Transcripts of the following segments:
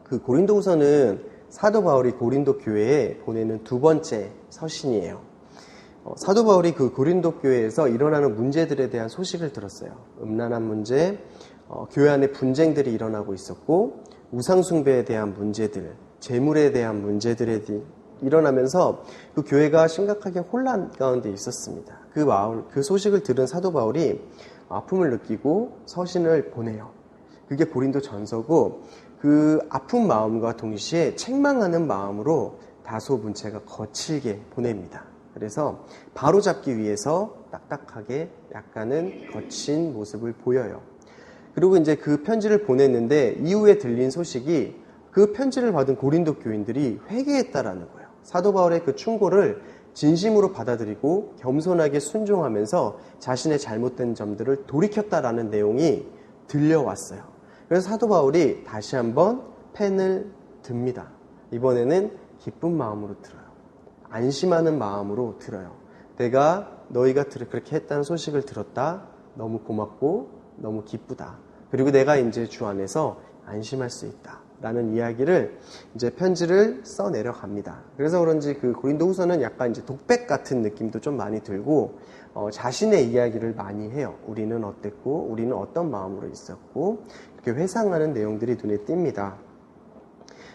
그 고린도후서는 사도 바울이 고린도 교회에 보내는 두 번째 서신이에요. 사도 바울이 그 고린도 교회에서 일어나는 문제들에 대한 소식을 들었어요. 음란한 문제, 교회 안에 분쟁들이 일어나고 있었고, 우상숭배에 대한 문제들, 재물에 대한 문제들이 일어나면서 그 교회가 심각하게 혼란 가운데 있었습니다. 그 소식을 들은 사도 바울이 아픔을 느끼고 서신을 보내요. 그게 고린도 전서고, 그 아픈 마음과 동시에 책망하는 마음으로 다소 문체가 거칠게 보냅니다. 그래서 바로잡기 위해서 딱딱하게 약간은 거친 모습을 보여요. 그리고 이제 그 편지를 보냈는데 이후에 들린 소식이 그 편지를 받은 고린도 교인들이 회개했다라는 거예요. 사도 바울의 그 충고를 진심으로 받아들이고 겸손하게 순종하면서 자신의 잘못된 점들을 돌이켰다라는 내용이 들려왔어요. 그래서 사도 바울이 다시 한번 펜을 듭니다. 이번에는 기쁜 마음으로 들어요. 안심하는 마음으로 들어요. 내가 너희가 그렇게 했다는 소식을 들었다. 너무 고맙고 너무 기쁘다. 그리고 내가 이제 주 안에서 안심할 수 있다. 라는 이야기를 이제 편지를 써 내려갑니다. 그래서 그런지 그 고린도후서는 약간 이제 독백 같은 느낌도 좀 많이 들고 자신의 이야기를 많이 해요. 우리는 어땠고 우리는 어떤 마음으로 있었고 이렇게 회상하는 내용들이 눈에 띕니다.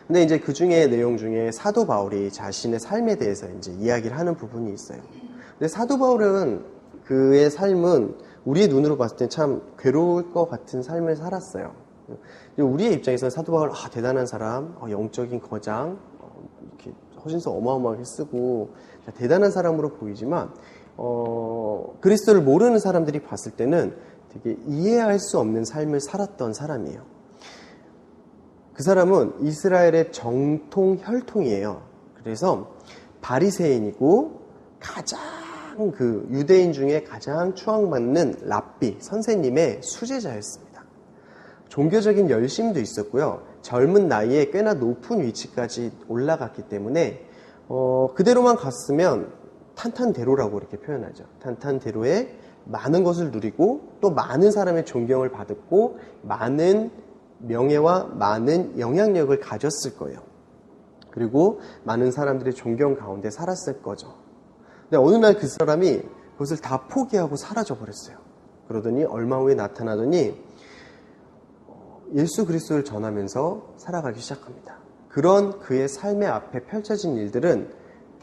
근데 이제 그 중에 내용 중에 사도 바울이 자신의 삶에 대해서 이제 이야기를 하는 부분이 있어요. 근데 사도 바울은 그의 삶은 우리의 눈으로 봤을 때 참 괴로울 것 같은 삶을 살았어요. 우리의 입장에서는 사도 바울 대단한 사람, 영적인 거장, 이렇게 허신서 어마어마하게 쓰고 대단한 사람으로 보이지만 그리스도를 모르는 사람들이 봤을 때는 되게 이해할 수 없는 삶을 살았던 사람이에요. 그 사람은 이스라엘의 정통 혈통이에요. 그래서 바리새인이고 가장 그 유대인 중에 가장 추앙받는 랍비, 선생님의 수제자였습니다. 종교적인 열심도 있었고요. 젊은 나이에 꽤나 높은 위치까지 올라갔기 때문에 그대로만 갔으면 탄탄대로라고 이렇게 표현하죠. 탄탄대로에 많은 것을 누리고 또 많은 사람의 존경을 받았고 많은 명예와 많은 영향력을 가졌을 거예요. 그리고 많은 사람들의 존경 가운데 살았을 거죠. 근데 어느 날 그 사람이 그것을 다 포기하고 사라져 버렸어요. 그러더니 얼마 후에 나타나더니 예수 그리스도를 전하면서 살아가기 시작합니다. 그런 그의 삶의 앞에 펼쳐진 일들은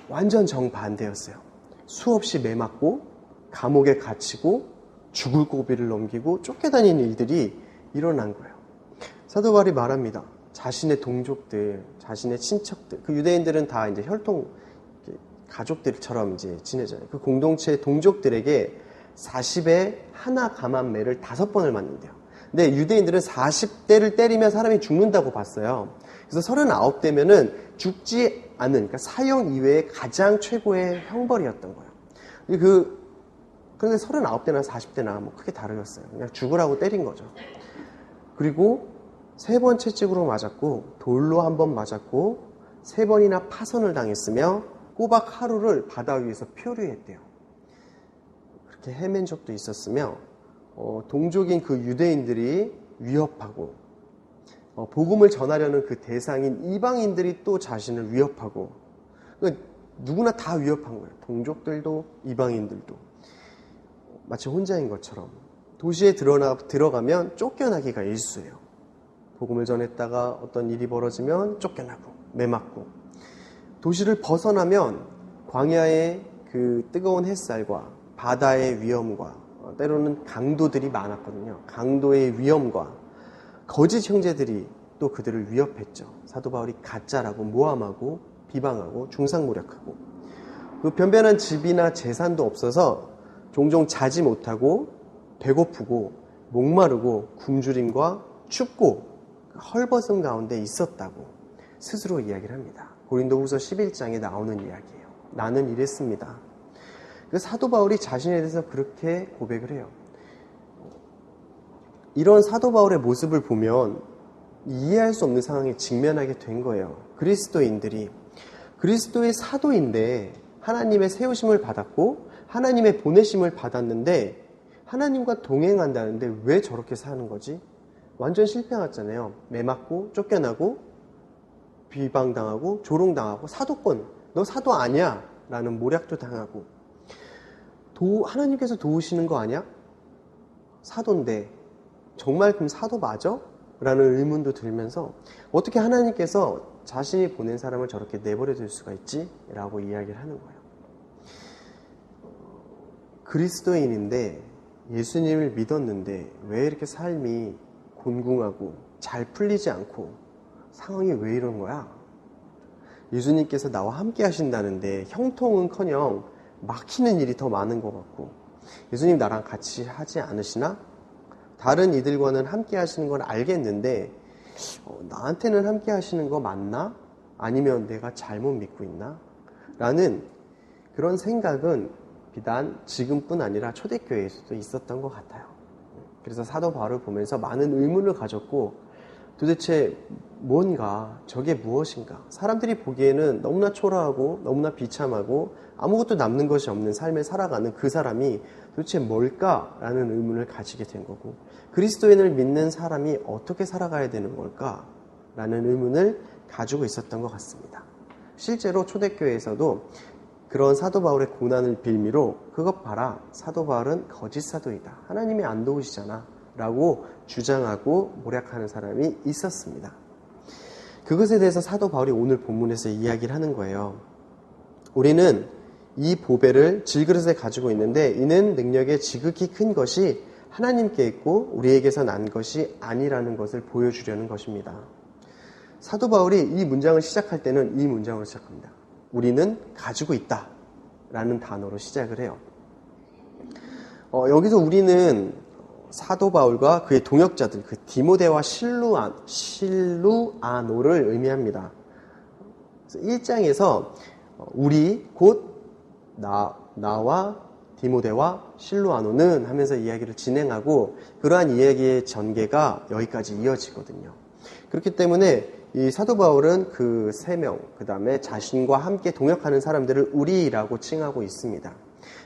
완전 정반대였어요. 수없이 매맞고 감옥에 갇히고 죽을 고비를 넘기고 쫓겨다니는 일들이 일어난 거예요. 사도 바울이 말합니다. 자신의 동족들, 자신의 친척들, 그 유대인들은 다 이제 혈통 가족들처럼 이제 지내잖아요. 그 공동체의 동족들에게 40에 하나 감한 매를 5번을 맞는데요. 근데 유대인들은 40대를 때리면 사람이 죽는다고 봤어요. 그래서 39대면은 죽지 않는, 그러니까 사형 이외의 가장 최고의 형벌이었던 거예요. 그런데 39대나 40대나 뭐 크게 다르겠어요. 그냥 죽으라고 때린 거죠. 그리고 3번 채찍으로 맞았고, 돌로 1번 맞았고, 3번이나 파선을 당했으며, 꼬박 하루를 바다 위에서 표류했대요. 그렇게 헤맨 적도 있었으며, 동족인 그 유대인들이 위협하고, 복음을 전하려는 그 대상인 이방인들이 또 자신을 위협하고, 그러니까 누구나 다 위협한 거예요. 동족들도 이방인들도. 마치 혼자인 것처럼. 도시에 들어가면 쫓겨나기가 일쑤예요. 복음을 전했다가 어떤 일이 벌어지면 쫓겨나고 매맞고, 도시를 벗어나면 광야의 그 뜨거운 햇살과 바다의 위험과 때로는 강도들이 많았거든요. 강도의 위험과 거짓 형제들이 또 그들을 위협했죠. 사도 바울이 가짜라고 모함하고 비방하고 중상모략하고, 그 변변한 집이나 재산도 없어서 종종 자지 못하고 배고프고 목마르고 굶주림과 춥고 헐벗음 가운데 있었다고 스스로 이야기를 합니다. 고린도후서 11장에 나오는 이야기예요. 나는 이랬습니다. 사도 바울이 자신에 대해서 그렇게 고백을 해요. 이런 사도 바울의 모습을 보면 이해할 수 없는 상황에 직면하게 된 거예요. 그리스도인들이 그리스도의 사도인데 하나님의 세우심을 받았고 하나님의 보내심을 받았는데 하나님과 동행한다는데 왜 저렇게 사는 거지? 완전 실패했잖아요. 매맞고 쫓겨나고 비방당하고 조롱당하고 사도권, 너 사도 아니야 라는 모략도 당하고 하나님께서 도우시는 거 아니야? 사도인데 정말 그럼 사도 맞아? 라는 의문도 들면서 어떻게 하나님께서 자신이 보낸 사람을 저렇게 내버려 둘 수가 있지? 라고 이야기를 하는 거예요. 그리스도인인데 예수님을 믿었는데 왜 이렇게 삶이 곤궁하고 잘 풀리지 않고 상황이 왜 이런 거야? 예수님께서 나와 함께 하신다는데 형통은커녕 막히는 일이 더 많은 것 같고 예수님 나랑 같이 하지 않으시나? 다른 이들과는 함께 하시는 건 알겠는데 나한테는 함께 하시는 거 맞나? 아니면 내가 잘못 믿고 있나? 라는 그런 생각은 비단 지금뿐 아니라 초대교회에서도 있었던 것 같아요. 그래서 사도 바울을 보면서 많은 의문을 가졌고 도대체 뭔가 저게 무엇인가? 사람들이 보기에는 너무나 초라하고 너무나 비참하고 아무것도 남는 것이 없는 삶을 살아가는 그 사람이 도대체 뭘까라는 의문을 가지게 된 거고 그리스도인을 믿는 사람이 어떻게 살아가야 되는 걸까라는 의문을 가지고 있었던 것 같습니다. 실제로 초대교회에서도 그런 사도 바울의 고난을 빌미로 그것 봐라, 사도 바울은 거짓 사도이다. 하나님이 안 도우시잖아 라고 주장하고 모략하는 사람이 있었습니다. 그것에 대해서 사도 바울이 오늘 본문에서 이야기를 하는 거예요. 우리는 이 보배를 질그릇에 가지고 있는데 이는 능력의 지극히 큰 것이 하나님께 있고 우리에게서 난 것이 아니라는 것을 보여주려는 것입니다. 사도 바울이 이 문장을 시작할 때는 이 문장으로 시작합니다. 우리는 가지고 있다 라는 단어로 시작을 해요. 여기서 우리는 사도 바울과 그의 동역자들, 그 디모데와 실루아노를 의미합니다. 1장에서 우리 곧 나와 디모데와 실루아노는 하면서 이야기를 진행하고 그러한 이야기의 전개가 여기까지 이어지거든요. 그렇기 때문에 이 사도 바울은 그 3명, 그 다음에 자신과 함께 동역하는 사람들을 우리라고 칭하고 있습니다.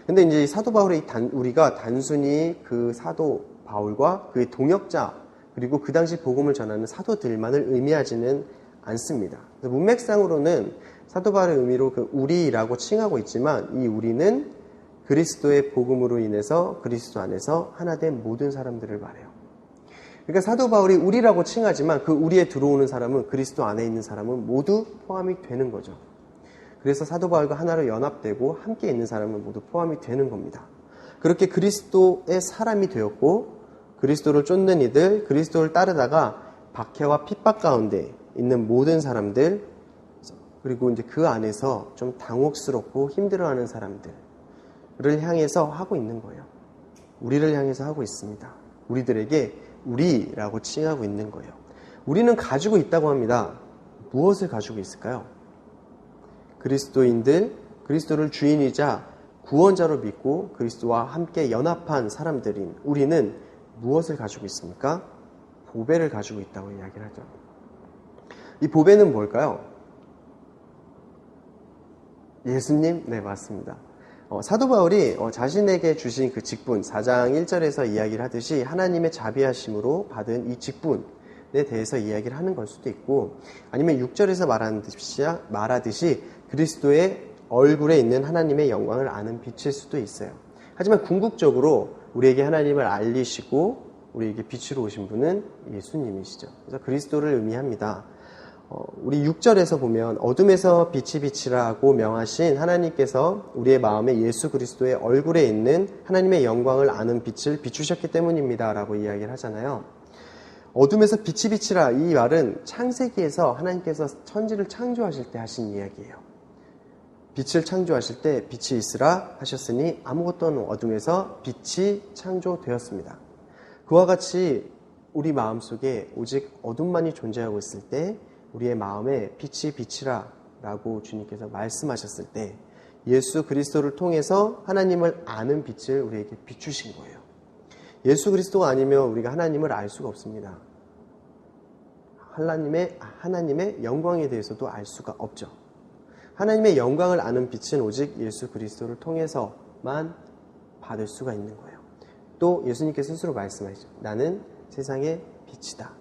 근데 이제 이 사도 바울의 우리가 단순히 그 사도 바울과 그의 동역자, 그리고 그 당시 복음을 전하는 사도들만을 의미하지는 않습니다. 문맥상으로는 사도 바울의 의미로 그 우리라고 칭하고 있지만 이 우리는 그리스도의 복음으로 인해서 그리스도 안에서 하나 된 모든 사람들을 말해요. 그러니까 사도 바울이 우리라고 칭하지만 그 우리에 들어오는 사람은 그리스도 안에 있는 사람은 모두 포함이 되는 거죠. 그래서 사도 바울과 하나로 연합되고 함께 있는 사람은 모두 포함이 되는 겁니다. 그렇게 그리스도의 사람이 되었고 그리스도를 쫓는 이들, 그리스도를 따르다가 박해와 핍박 가운데 있는 모든 사람들, 그리고 이제 그 안에서 좀 당혹스럽고 힘들어하는 사람들을 향해서 하고 있는 거예요. 우리를 향해서 하고 있습니다. 우리들에게 우리라고 칭하고 있는 거예요. 우리는 가지고 있다고 합니다. 무엇을 가지고 있을까요? 그리스도인들, 그리스도를 주인이자 구원자로 믿고 그리스도와 함께 연합한 사람들인 우리는 무엇을 가지고 있습니까? 보배를 가지고 있다고 이야기를 하죠. 이 보배는 뭘까요? 예수님? 네, 맞습니다. 사도 바울이 자신에게 주신 그 직분, 4장 1절에서 이야기를 하듯이 하나님의 자비하심으로 받은 이 직분에 대해서 이야기를 하는 걸 수도 있고 아니면 6절에서 말하듯이 그리스도의 얼굴에 있는 하나님의 영광을 아는 빛일 수도 있어요. 하지만 궁극적으로 우리에게 하나님을 알리시고 우리에게 빛으로 오신 분은 예수님이시죠. 그래서 그리스도를 의미합니다. 우리 6절에서 보면 어둠에서 빛이 비치라고 명하신 하나님께서 우리의 마음에 예수 그리스도의 얼굴에 있는 하나님의 영광을 아는 빛을 비추셨기 때문입니다 라고 이야기를 하잖아요. 어둠에서 빛이 비치라, 이 말은 창세기에서 하나님께서 천지를 창조하실 때 하신 이야기예요. 빛을 창조하실 때 빛이 있으라 하셨으니 아무것도 없는 어둠에서 빛이 창조되었습니다. 그와 같이 우리 마음속에 오직 어둠만이 존재하고 있을 때 우리의 마음에 빛이 비치라 라고 주님께서 말씀하셨을 때 예수 그리스도를 통해서 하나님을 아는 빛을 우리에게 비추신 거예요. 예수 그리스도가 아니면 우리가 하나님을 알 수가 없습니다. 하나님의 영광에 대해서도 알 수가 없죠. 하나님의 영광을 아는 빛은 오직 예수 그리스도를 통해서만 받을 수가 있는 거예요. 또 예수님께서 스스로 말씀하시죠. 나는 세상의 빛이다.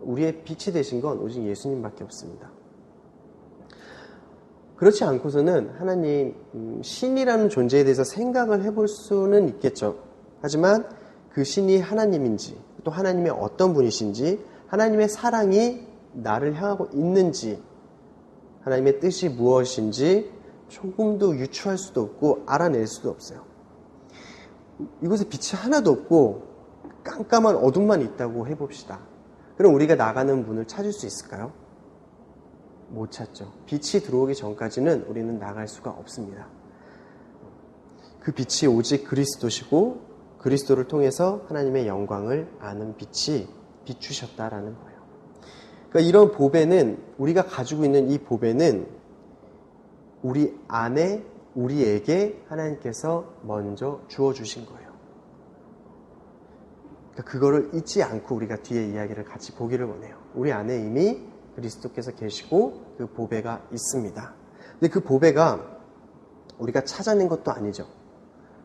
우리의 빛이 되신 건 오직 예수님밖에 없습니다. 그렇지 않고서는 하나님 신이라는 존재에 대해서 생각을 해볼 수는 있겠죠. 하지만 그 신이 하나님인지 또 하나님의 어떤 분이신지 하나님의 사랑이 나를 향하고 있는지 하나님의 뜻이 무엇인지 조금도 유추할 수도 없고 알아낼 수도 없어요. 이곳에 빛이 하나도 없고 깜깜한 어둠만 있다고 해봅시다. 그럼 우리가 나가는 문을 찾을 수 있을까요? 못 찾죠. 빛이 들어오기 전까지는 우리는 나갈 수가 없습니다. 그 빛이 오직 그리스도시고 그리스도를 통해서 하나님의 영광을 아는 빛이 비추셨다라는 거예요. 그러니까 이런 보배는 우리가 가지고 있는 이 보배는 우리 안에 우리에게 하나님께서 먼저 주어주신 거예요. 그러니까 그거를 잊지 않고 우리가 뒤에 이야기를 같이 보기를 원해요. 우리 안에 이미 그리스도께서 계시고 그 보배가 있습니다. 근데 그 보배가 우리가 찾아낸 것도 아니죠.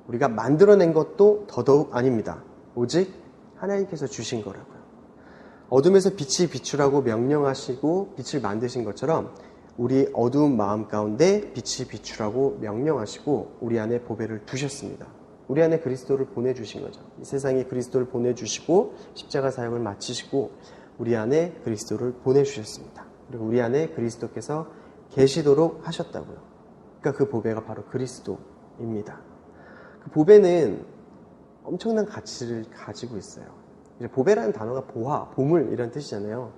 우리가 만들어낸 것도 더더욱 아닙니다. 오직 하나님께서 주신 거라고요. 어둠에서 빛이 비추라고 명령하시고 빛을 만드신 것처럼 우리 어두운 마음 가운데 빛이 비추라고 명령하시고 우리 안에 보배를 두셨습니다. 우리 안에 그리스도를 보내주신 거죠. 이 세상에 그리스도를 보내주시고 십자가 사역을 마치시고 우리 안에 그리스도를 보내주셨습니다. 그리고 우리 안에 그리스도께서 계시도록 하셨다고요. 그러니까 그 보배가 바로 그리스도입니다. 그 보배는 엄청난 가치를 가지고 있어요. 보배라는 단어가 보화, 보물 이런 뜻이잖아요.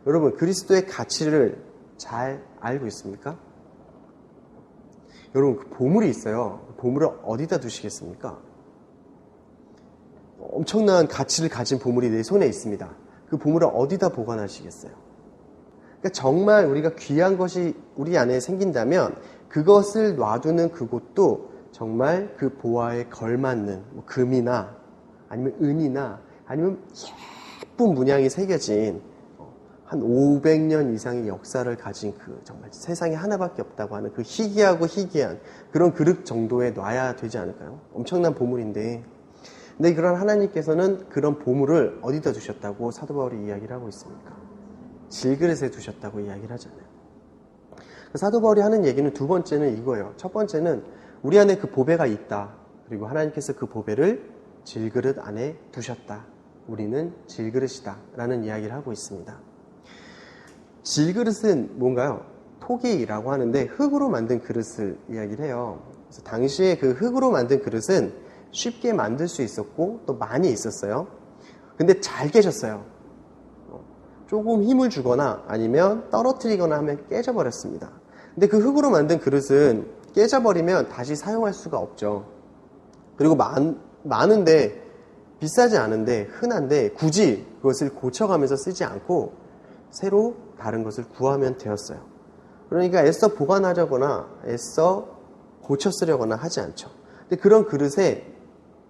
여러분 그리스도의 가치를 잘 알고 있습니까? 여러분 그 보물이 있어요. 보물을 어디다 두시겠습니까? 엄청난 가치를 가진 보물이 내 손에 있습니다. 그 보물을 어디다 보관하시겠어요? 그러니까 정말 우리가 귀한 것이 우리 안에 생긴다면 그것을 놔두는 그곳도 정말 그 보화에 걸맞는 금이나 아니면 은이나 아니면 예쁜 문양이 새겨진 한 500년 이상의 역사를 가진 그 정말 세상에 하나밖에 없다고 하는 그 희귀하고 희귀한 그런 그릇 정도에 놔야 되지 않을까요? 엄청난 보물인데 근데 그런 하나님께서는 그런 보물을 어디다 두셨다고 사도 바울이 이야기를 하고 있습니까? 질그릇에 두셨다고 이야기를 하잖아요. 사도 바울이 하는 얘기는 두 번째는 이거예요. 첫 번째는 우리 안에 그 보배가 있다. 그리고 하나님께서 그 보배를 질그릇 안에 두셨다. 우리는 질그릇이다. 라는 이야기를 하고 있습니다. 질그릇은 뭔가요? 토기라고 하는데 흙으로 만든 그릇을 이야기를 해요. 그래서 당시에 그 흙으로 만든 그릇은 쉽게 만들 수 있었고 또 많이 있었어요. 근데 잘 깨졌어요. 조금 힘을 주거나 아니면 떨어뜨리거나 하면 깨져버렸습니다. 근데 그 흙으로 만든 그릇은 깨져버리면 다시 사용할 수가 없죠. 그리고 많은데 비싸지 않은데 흔한데 굳이 그것을 고쳐가면서 쓰지 않고 새로 다른 것을 구하면 되었어요. 그러니까 애써 보관하려거나 애써 고쳐 쓰려거나 하지 않죠. 근데 그런 그릇에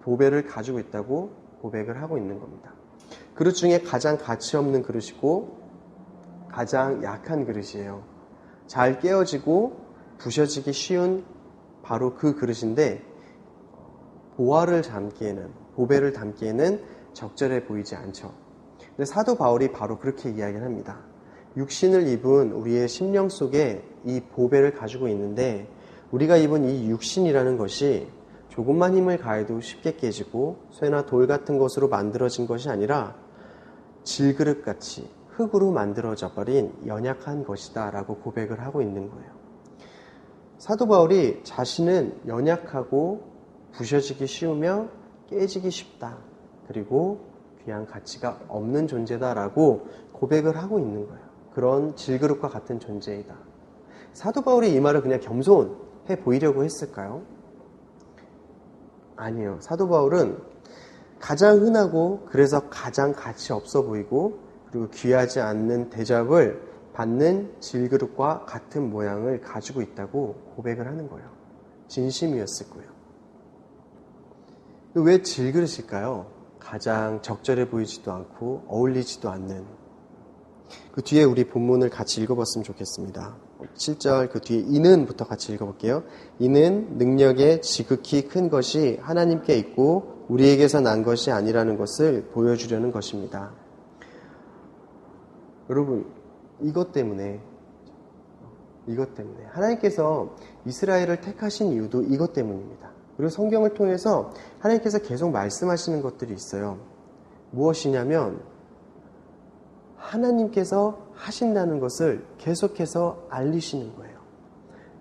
보배를 가지고 있다고 고백을 하고 있는 겁니다. 그릇 중에 가장 가치 없는 그릇이고 가장 약한 그릇이에요. 잘 깨어지고 부셔지기 쉬운 바로 그 그릇인데 보화를 담기에는 보배를 담기에는 적절해 보이지 않죠. 근데 사도 바울이 바로 그렇게 이야기를 합니다. 육신을 입은 우리의 심령 속에 이 보배를 가지고 있는데 우리가 입은 이 육신이라는 것이 조금만 힘을 가해도 쉽게 깨지고 쇠나 돌 같은 것으로 만들어진 것이 아니라 질그릇같이 흙으로 만들어져 버린 연약한 것이다 라고 고백을 하고 있는 거예요. 사도 바울이 자신은 연약하고 부셔지기 쉬우며 깨지기 쉽다. 그리고 귀한 가치가 없는 존재다라고 고백을 하고 있는 거예요. 그런 질그릇과 같은 존재이다. 사도 바울이 이 말을 그냥 겸손해 보이려고 했을까요? 아니요. 사도 바울은 가장 흔하고 그래서 가장 가치 없어 보이고 그리고 귀하지 않는 대접을 받는 질그릇과 같은 모양을 가지고 있다고 고백을 하는 거예요. 진심이었을 거예요. 왜 질그릇일까요? 가장 적절해 보이지도 않고 어울리지도 않는. 그 뒤에 우리 본문을 같이 읽어봤으면 좋겠습니다. 7절 그 뒤에 이는부터 같이 읽어볼게요. 이는 능력의 지극히 큰 것이 하나님께 있고 우리에게서 난 것이 아니라는 것을 보여주려는 것입니다. 여러분 이것 때문에 이것 때문에. 하나님께서 이스라엘을 택하신 이유도 이것 때문입니다. 그리고 성경을 통해서 하나님께서 계속 말씀하시는 것들이 있어요. 무엇이냐면 하나님께서 하신다는 것을 계속해서 알리시는 거예요.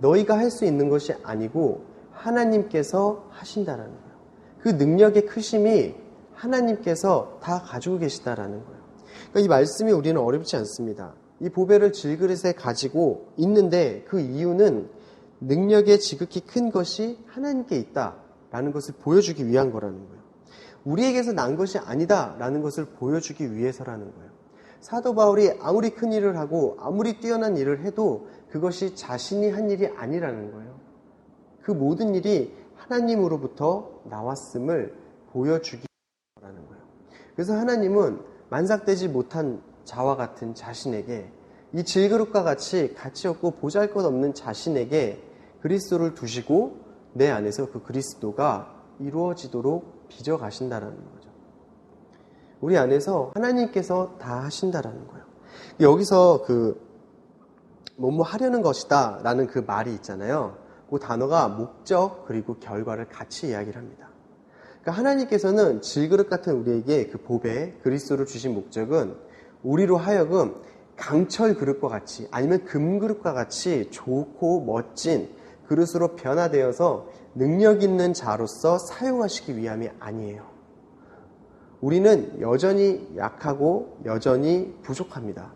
너희가 할 수 있는 것이 아니고 하나님께서 하신다라는 거예요. 그 능력의 크심이 하나님께서 다 가지고 계시다라는 거예요. 그러니까 이 말씀이 우리는 어렵지 않습니다. 이 보배를 질그릇에 가지고 있는데 그 이유는 능력의 지극히 큰 것이 하나님께 있다라는 것을 보여주기 위한 거라는 거예요. 우리에게서 난 것이 아니다라는 것을 보여주기 위해서라는 거예요. 사도 바울이 아무리 큰 일을 하고 아무리 뛰어난 일을 해도 그것이 자신이 한 일이 아니라는 거예요. 그 모든 일이 하나님으로부터 나왔음을 보여주기 위해서라는 거예요. 그래서 하나님은 만삭되지 못한 자와 같은 자신에게, 이 질그릇과 같이 가치 없고 보잘것없는 자신에게 그리스도를 두시고 내 안에서 그 그리스도가 이루어지도록 빚어가신다라는 거죠. 우리 안에서 하나님께서 다 하신다라는 거예요. 여기서 뭐뭐 하려는 것이다 라는 그 말이 있잖아요. 그 단어가 목적 그리고 결과를 같이 이야기를 합니다. 그러니까 하나님께서는 질그릇 같은 우리에게 그 보배 그리스도를 주신 목적은 우리로 하여금 강철 그릇과 같이 아니면 금 그릇과 같이 좋고 멋진 그릇으로 변화되어서 능력 있는 자로서 사용하시기 위함이 아니에요. 우리는 여전히 약하고 여전히 부족합니다.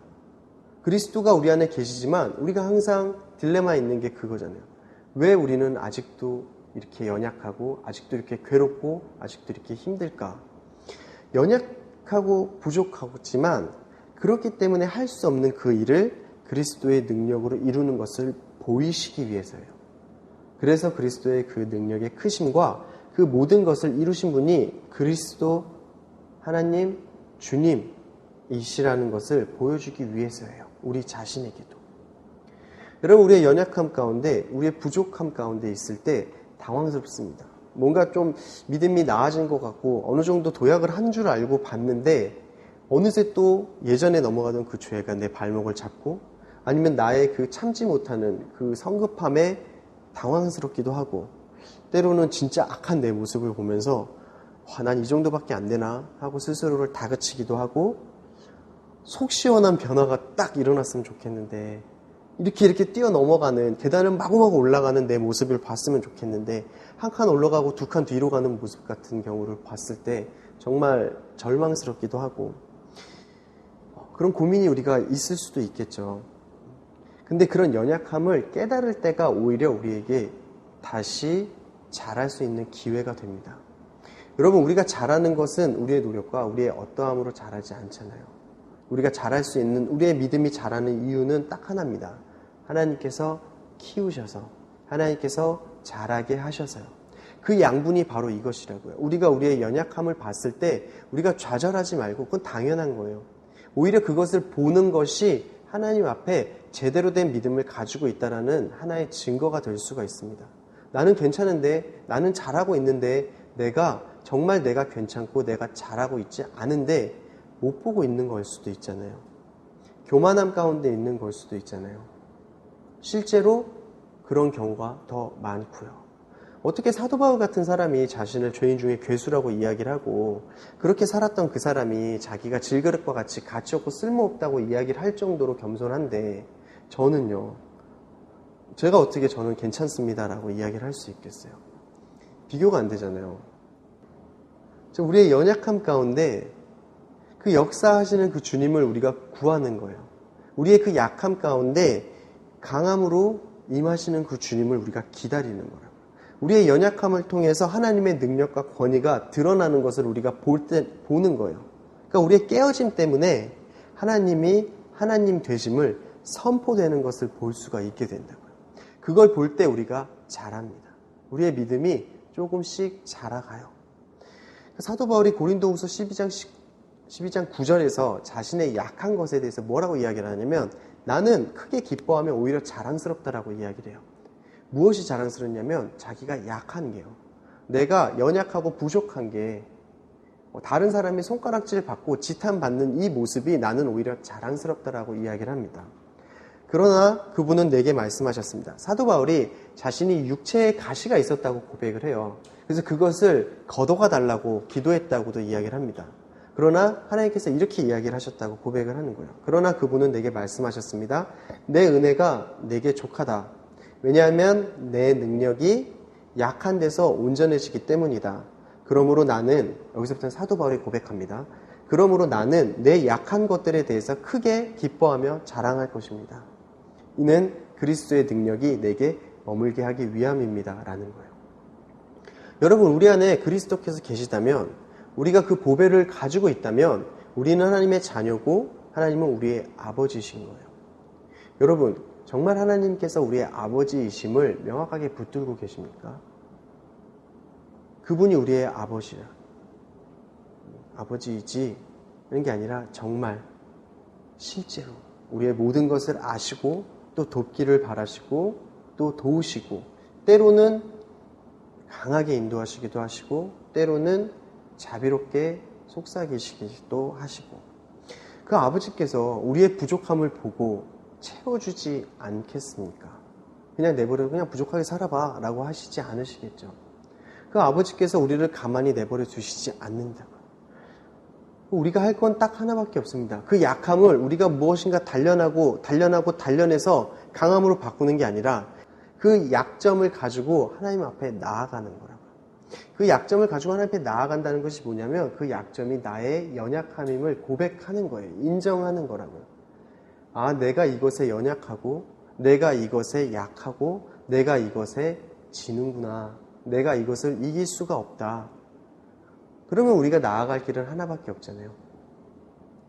그리스도가 우리 안에 계시지만 우리가 항상 딜레마 있는 게 그거잖아요. 왜 우리는 아직도 이렇게 연약하고 아직도 이렇게 괴롭고 아직도 이렇게 힘들까? 연약하고 부족하지만 그렇기 때문에 할 수 없는 그 일을 그리스도의 능력으로 이루는 것을 보이시기 위해서예요. 그래서 그리스도의 그 능력의 크심과 그 모든 것을 이루신 분이 그리스도 하나님 주님이시라는 것을 보여주기 위해서예요. 우리 자신에게도. 여러분, 우리의 연약함 가운데, 우리의 부족함 가운데 있을 때 당황스럽습니다. 뭔가 좀 믿음이 나아진 것 같고 어느 정도 도약을 한 줄 알고 봤는데 어느새 또 예전에 넘어가던 그 죄가 내 발목을 잡고 아니면 나의 그 참지 못하는 그 성급함에 당황스럽기도 하고 때로는 진짜 악한 내 모습을 보면서 난 이 정도밖에 안 되나 하고 스스로를 다그치기도 하고 속 시원한 변화가 딱 일어났으면 좋겠는데 이렇게 뛰어넘어가는 계단을 마구마구 올라가는 내 모습을 봤으면 좋겠는데 한 칸 올라가고 두 칸 뒤로 가는 모습 같은 경우를 봤을 때 정말 절망스럽기도 하고 그런 고민이 우리가 있을 수도 있겠죠. 근데 그런 연약함을 깨달을 때가 오히려 우리에게 다시 잘할 수 있는 기회가 됩니다. 여러분, 우리가 잘하는 것은 우리의 노력과 우리의 어떠함으로 잘하지 않잖아요. 우리가 잘할 수 있는, 우리의 믿음이 잘하는 이유는 딱 하나입니다. 하나님께서 키우셔서, 하나님께서 잘하게 하셔서요. 그 양분이 바로 이것이라고요. 우리가 우리의 연약함을 봤을 때 우리가 좌절하지 말고 그건 당연한 거예요. 오히려 그것을 보는 것이 하나님 앞에 제대로 된 믿음을 가지고 있다는 하나의 증거가 될 수가 있습니다. 나는 괜찮은데, 나는 잘하고 있는데 정말 내가 괜찮고 내가 잘하고 있지 않은데 못 보고 있는 걸 수도 있잖아요. 교만함 가운데 있는 걸 수도 있잖아요. 실제로 그런 경우가 더 많고요. 어떻게 사도 바울 같은 사람이 자신을 죄인 중에 괴수라고 이야기를 하고 그렇게 살았던 그 사람이 자기가 질그릇과 같이 가치 없고 쓸모없다고 이야기를 할 정도로 겸손한데 저는요, 제가 어떻게 저는 괜찮습니다라고 이야기를 할 수 있겠어요? 비교가 안 되잖아요. 우리의 연약함 가운데 그 역사하시는 그 주님을 우리가 구하는 거예요. 우리의 그 약함 가운데 강함으로 임하시는 그 주님을 우리가 기다리는 거라고. 우리의 연약함을 통해서 하나님의 능력과 권위가 드러나는 것을 우리가 보는 거예요. 그러니까 우리의 깨어짐 때문에 하나님이 하나님 되심을 선포되는 것을 볼 수가 있게 된다고요. 그걸 볼 때 우리가 자랍니다. 우리의 믿음이 조금씩 자라가요. 사도 바울이 고린도후서 12장 9절에서 자신의 약한 것에 대해서 뭐라고 이야기를 하냐면 나는 크게 기뻐하며 오히려 자랑스럽다라고 이야기를 해요. 무엇이 자랑스럽냐면 자기가 약한 게요. 내가 연약하고 부족한 게 다른 사람이 손가락질 받고 지탄받는 이 모습이 나는 오히려 자랑스럽다라고 이야기를 합니다. 그러나 그분은 내게 말씀하셨습니다. 사도 바울이 자신이 육체에 가시가 있었다고 고백을 해요. 그래서 그것을 걷어가 달라고 기도했다고도 이야기를 합니다. 그러나 하나님께서 이렇게 이야기를 하셨다고 고백을 하는 거예요. 그러나 그분은 내게 말씀하셨습니다. 내 은혜가 내게 족하다. 왜냐하면 내 능력이 약한 데서 온전해지기 때문이다. 그러므로 나는, 여기서부터는 사도 바울이 고백합니다. 그러므로 나는 내 약한 것들에 대해서 크게 기뻐하며 자랑할 것입니다. 이는 그리스도의 능력이 내게 머물게 하기 위함입니다. 라는 거예요. 여러분, 우리 안에 그리스도께서 계시다면, 우리가 그 보배를 가지고 있다면 우리는 하나님의 자녀고 하나님은 우리의 아버지이신 거예요. 여러분, 정말 하나님께서 우리의 아버지이심을 명확하게 붙들고 계십니까? 그분이 우리의 아버지라. 아버지이지 이런 게 아니라 정말 실제로 우리의 모든 것을 아시고 또 돕기를 바라시고 또 도우시고 때로는 강하게 인도하시기도 하시고 때로는 자비롭게 속삭이시기도 하시고 그 아버지께서 우리의 부족함을 보고 채워주지 않겠습니까? 그냥 내버려 그냥 부족하게 살아봐 라고 하시지 않으시겠죠. 그 아버지께서 우리를 가만히 내버려 두시지 않는다. 우리가 할 건 딱 하나밖에 없습니다. 그 약함을 우리가 무엇인가 단련해서 강함으로 바꾸는 게 아니라 그 약점을 가지고 하나님 앞에 나아가는 거라고요. 그 약점을 가지고 하나님 앞에 나아간다는 것이 뭐냐면 그 약점이 나의 연약함임을 고백하는 거예요. 인정하는 거라고요. 아, 내가 이것에 연약하고 내가 이것에 약하고 내가 이것에 지는구나. 내가 이것을 이길 수가 없다. 그러면 우리가 나아갈 길은 하나밖에 없잖아요.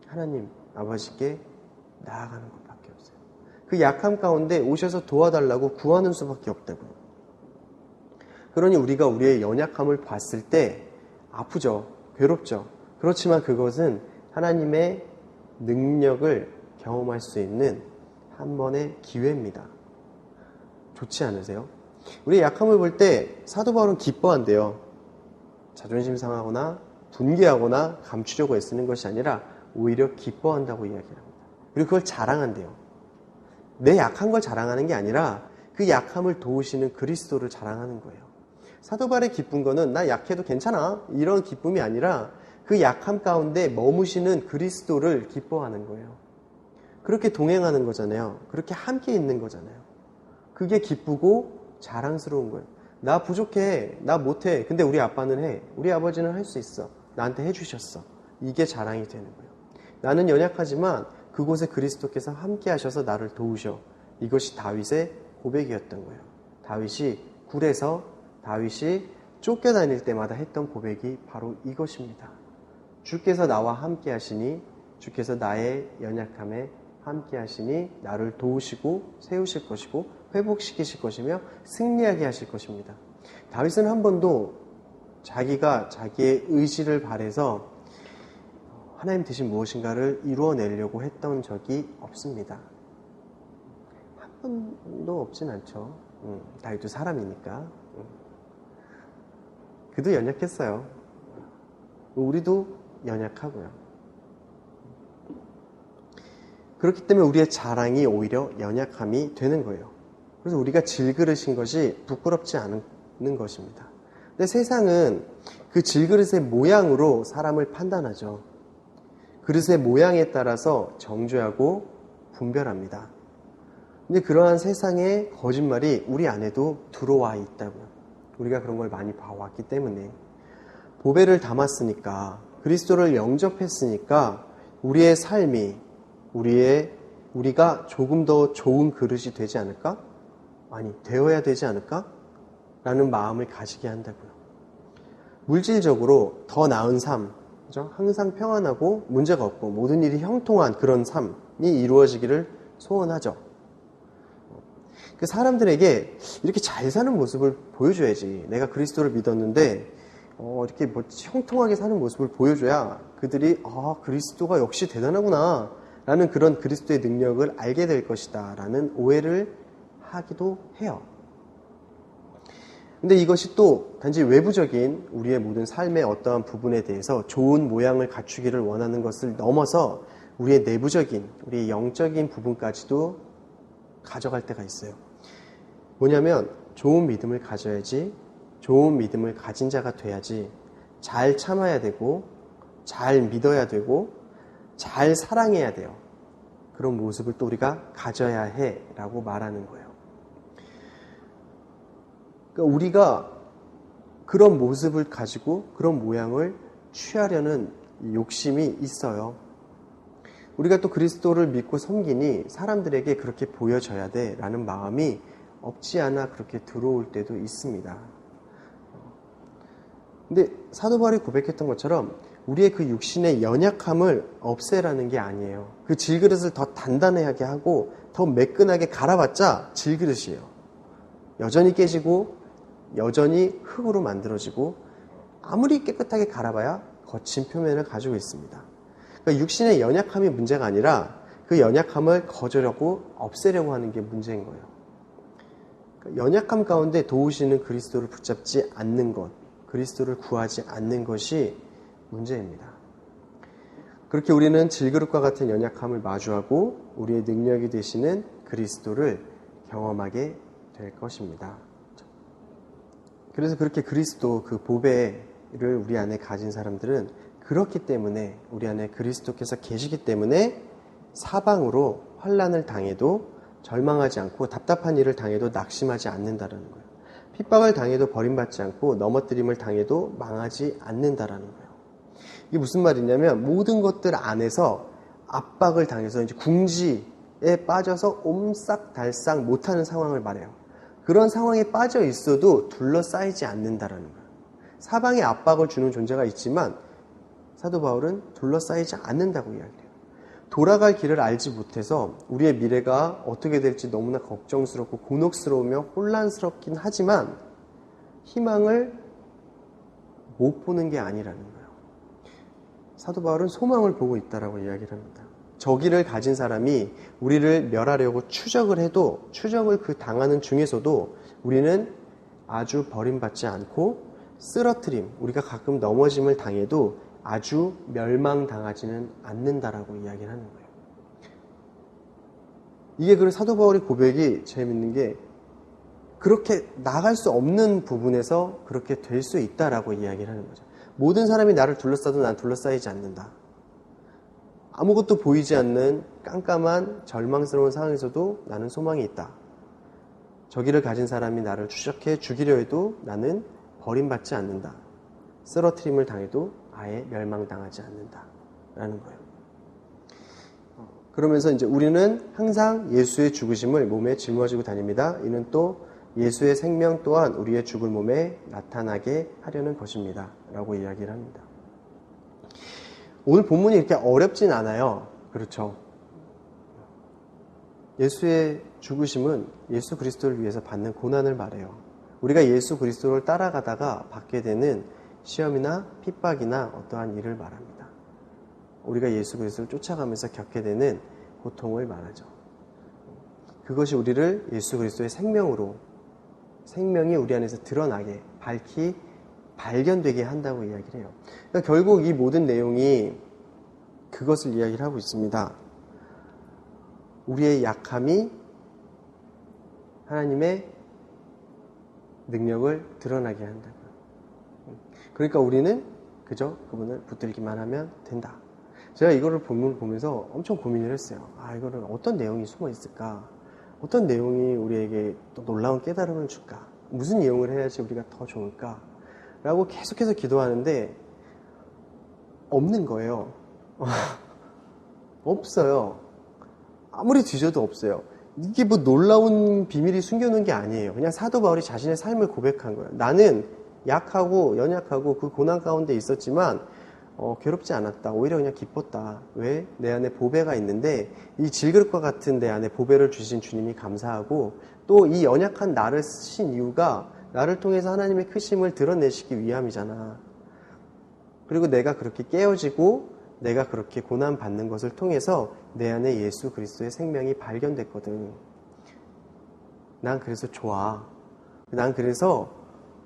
하나님 아버지께 나아가는 것밖에 없어요. 그 약함 가운데 오셔서 도와달라고 구하는 수밖에 없다고요. 그러니 우리가 우리의 연약함을 봤을 때 아프죠. 괴롭죠. 그렇지만 그것은 하나님의 능력을 경험할 수 있는 한 번의 기회입니다. 좋지 않으세요? 우리의 약함을 볼 때 사도 바울은 기뻐한대요. 자존심 상하거나 분개하거나 감추려고 애쓰는 것이 아니라 오히려 기뻐한다고 이야기합니다. 그리고 그걸 자랑한대요. 내 약한 걸 자랑하는 게 아니라 그 약함을 도우시는 그리스도를 자랑하는 거예요. 사도 바울의 기쁜 거는 나 약해도 괜찮아 이런 기쁨이 아니라 그 약함 가운데 머무시는 그리스도를 기뻐하는 거예요. 그렇게 동행하는 거잖아요. 그렇게 함께 있는 거잖아요. 그게 기쁘고 자랑스러운 거예요. 나 부족해, 나 못해. 근데 우리 아빠는 해. 우리 아버지는 할 수 있어. 나한테 해주셨어. 이게 자랑이 되는 거예요. 나는 연약하지만 그곳에 그리스도께서 함께 하셔서 나를 도우셔. 이것이 다윗의 고백이었던 거예요. 다윗이 굴에서 다윗이 쫓겨다닐 때마다 했던 고백이 바로 이것입니다. 주께서 나와 함께 하시니 주께서 나의 연약함에 함께 하시니 나를 도우시고 세우실 것이고 회복시키실 것이며 승리하게 하실 것입니다. 다윗은 한 번도 자기가 자기의 의지를 발해서 하나님 대신 무엇인가를 이루어내려고 했던 적이 없습니다. 한 번도 없진 않죠. 다윗도 사람이니까. 그도 연약했어요. 우리도 연약하고요. 그렇기 때문에 우리의 자랑이 오히려 연약함이 되는 거예요. 그래서 우리가 질그릇인 것이 부끄럽지 않은 것입니다. 근데 세상은 그 질그릇의 모양으로 사람을 판단하죠. 그릇의 모양에 따라서 정죄하고 분별합니다. 근데 그러한 세상의 거짓말이 우리 안에도 들어와 있다고요. 우리가 그런 걸 많이 봐왔기 때문에 보배를 담았으니까 그리스도를 영접했으니까 우리의 삶이 우리가 조금 더 좋은 그릇이 되지 않을까? 아니, 되어야 되지 않을까? 라는 마음을 가지게 한다고요. 물질적으로 더 나은 삶, 그죠? 항상 평안하고 문제가 없고 모든 일이 형통한 그런 삶이 이루어지기를 소원하죠. 그 사람들에게 이렇게 잘 사는 모습을 보여줘야지. 내가 그리스도를 믿었는데 이렇게 형통하게 사는 모습을 보여줘야 그들이 그리스도가 역시 대단하구나 라는 그런 그리스도의 능력을 알게 될 것이다 라는 오해를 하기도 해요. 근데 이것이 또 단지 외부적인 우리의 모든 삶의 어떠한 부분에 대해서 좋은 모양을 갖추기를 원하는 것을 넘어서 우리의 내부적인, 우리의 영적인 부분까지도 가져갈 때가 있어요. 뭐냐면 좋은 믿음을 가져야지, 좋은 믿음을 가진 자가 돼야지, 잘 참아야 되고, 잘 믿어야 되고, 잘 사랑해야 돼요. 그런 모습을 또 우리가 가져야 해 라고 말하는 거예요. 그러니까 우리가 그런 모습을 가지고 그런 모양을 취하려는 욕심이 있어요. 우리가 또 그리스도를 믿고 섬기니 사람들에게 그렇게 보여져야 돼 라는 마음이 없지 않아 그렇게 들어올 때도 있습니다. 근데 사도 바울이 고백했던 것처럼 우리의 그 육신의 연약함을 없애라는 게 아니에요. 그 질그릇을 더 단단하게 하고 더 매끈하게 갈아봤자 질그릇이에요. 여전히 깨지고 여전히 흙으로 만들어지고 아무리 깨끗하게 갈아봐야 거친 표면을 가지고 있습니다. 그러니까 육신의 연약함이 문제가 아니라 그 연약함을 거저려고 없애려고 하는 게 문제인 거예요. 그러니까 연약함 가운데 도우시는 그리스도를 붙잡지 않는 것, 그리스도를 구하지 않는 것이 문제입니다. 그렇게 우리는 질그릇과 같은 연약함을 마주하고 우리의 능력이 되시는 그리스도를 경험하게 될 것입니다. 그래서 그렇게 그리스도 그 보배를 우리 안에 가진 사람들은 그렇기 때문에 우리 안에 그리스도께서 계시기 때문에 사방으로 환난을 당해도 절망하지 않고 답답한 일을 당해도 낙심하지 않는다라는 거예요. 핍박을 당해도 버림받지 않고 넘어뜨림을 당해도 망하지 않는다라는 거예요. 이게 무슨 말이냐면 모든 것들 안에서 압박을 당해서 이제 궁지에 빠져서 옴싹달싹 못하는 상황을 말해요. 그런 상황에 빠져 있어도 둘러싸이지 않는다라는 거예요. 사방에 압박을 주는 존재가 있지만 사도 바울은 둘러싸이지 않는다고 이야기해요. 돌아갈 길을 알지 못해서 우리의 미래가 어떻게 될지 너무나 걱정스럽고 곤혹스러우며 혼란스럽긴 하지만 희망을 못 보는 게 아니라는 거예요. 사도 바울은 소망을 보고 있다라고 이야기를 합니다. 저기를 가진 사람이 우리를 멸하려고 추적을 해도 추적을 그 당하는 중에서도 우리는 아주 버림받지 않고 쓰러트림, 우리가 가끔 넘어짐을 당해도 아주 멸망당하지는 않는다라고 이야기를 하는 거예요. 이게 그 사도 바울의 고백이 재밌는 게 그렇게 나갈 수 없는 부분에서 그렇게 될 수 있다라고 이야기를 하는 거죠. 모든 사람이 나를 둘러싸도 난 둘러싸이지 않는다. 아무것도 보이지 않는 깜깜한 절망스러운 상황에서도 나는 소망이 있다. 저기를 가진 사람이 나를 추적해 죽이려 해도 나는 버림받지 않는다. 쓰러트림을 당해도 아예 멸망당하지 않는다. 라는 거예요. 그러면서 이제 우리는 항상 예수의 죽으심을 몸에 짊어지고 다닙니다. 이는 또 예수의 생명 또한 우리의 죽을 몸에 나타나게 하려는 것입니다. 라고 이야기를 합니다. 오늘 본문이 이렇게 어렵진 않아요. 그렇죠. 예수의 죽으심은 예수 그리스도를 위해서 받는 고난을 말해요. 우리가 예수 그리스도를 따라가다가 받게 되는 시험이나 핍박이나 어떠한 일을 말합니다. 우리가 예수 그리스도를 쫓아가면서 겪게 되는 고통을 말하죠. 그것이 우리를 예수 그리스도의 생명으로, 생명이 우리 안에서 드러나게, 밝히 발견되게 한다고 이야기를 해요. 그러니까 결국 이 모든 내용이 그것을 이야기를 하고 있습니다. 우리의 약함이 하나님의 능력을 드러나게 한다고요. 그러니까 우리는 그저 그분을 붙들기만 하면 된다. 제가 이거를 본문을 보면서 엄청 고민을 했어요. 이거는 어떤 내용이 숨어 있을까? 어떤 내용이 우리에게 또 놀라운 깨달음을 줄까? 무슨 내용을 해야지 우리가 더 좋을까? 라고 계속해서 기도하는데 없는 거예요. 없어요. 아무리 뒤져도 없어요. 이게 뭐 놀라운 비밀이 숨겨놓은 게 아니에요. 그냥 사도 바울이 자신의 삶을 고백한 거예요. 나는 약하고 연약하고 그 고난 가운데 있었지만 괴롭지 않았다. 오히려 그냥 기뻤다. 왜? 내 안에 보배가 있는데 이 질그릇과 같은 내 안에 보배를 주신 주님이 감사하고 또 이 연약한 나를 쓰신 이유가 나를 통해서 하나님의 크심을 드러내시기 위함이잖아. 그리고 내가 그렇게 깨어지고 내가 그렇게 고난받는 것을 통해서 내 안에 예수 그리스도의 생명이 발견됐거든. 난 그래서 좋아. 난 그래서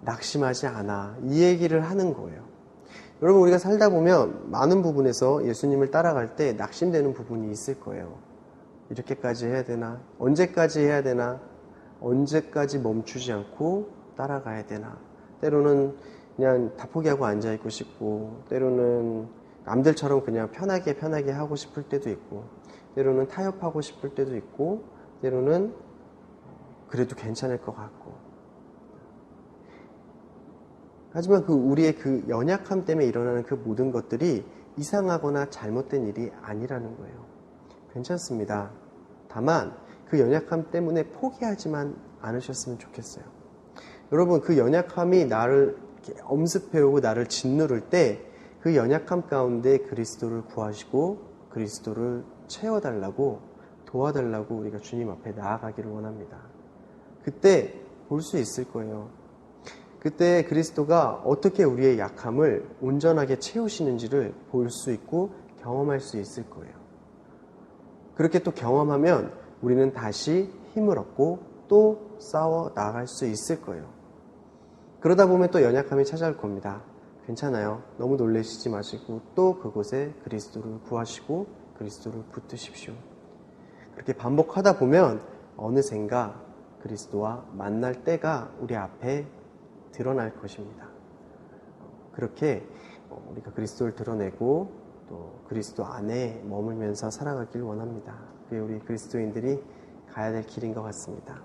낙심하지 않아. 이 얘기를 하는 거예요. 여러분, 우리가 살다 보면 많은 부분에서 예수님을 따라갈 때 낙심되는 부분이 있을 거예요. 이렇게까지 해야 되나? 언제까지 해야 되나? 언제까지 멈추지 않고 따라가야 되나? 때로는 그냥 다 포기하고 앉아있고 싶고, 때로는 남들처럼 그냥 편하게 하고 싶을 때도 있고, 때로는 타협하고 싶을 때도 있고, 때로는 그래도 괜찮을 것 같고. 하지만 우리의 그 연약함 때문에 일어나는 그 모든 것들이 이상하거나 잘못된 일이 아니라는 거예요. 괜찮습니다. 다만 그 연약함 때문에 포기하지만 않으셨으면 좋겠어요. 여러분, 그 연약함이 나를 엄습해오고 나를 짓누를 때 그 연약함 가운데 그리스도를 구하시고 그리스도를 채워달라고, 도와달라고 우리가 주님 앞에 나아가기를 원합니다. 그때 볼 수 있을 거예요. 그때 그리스도가 어떻게 우리의 약함을 온전하게 채우시는지를 볼 수 있고 경험할 수 있을 거예요. 그렇게 또 경험하면 우리는 다시 힘을 얻고 또 싸워 나갈 수 있을 거예요. 그러다 보면 또 연약함이 찾아올 겁니다. 괜찮아요. 너무 놀라시지 마시고 또 그곳에 그리스도를 구하시고 그리스도를 붙드십시오. 그렇게 반복하다 보면 어느샌가 그리스도와 만날 때가 우리 앞에 드러날 것입니다. 그렇게 우리가 그리스도를 드러내고 또 그리스도 안에 머물면서 살아가길 원합니다. 그게 우리 그리스도인들이 가야 될 길인 것 같습니다.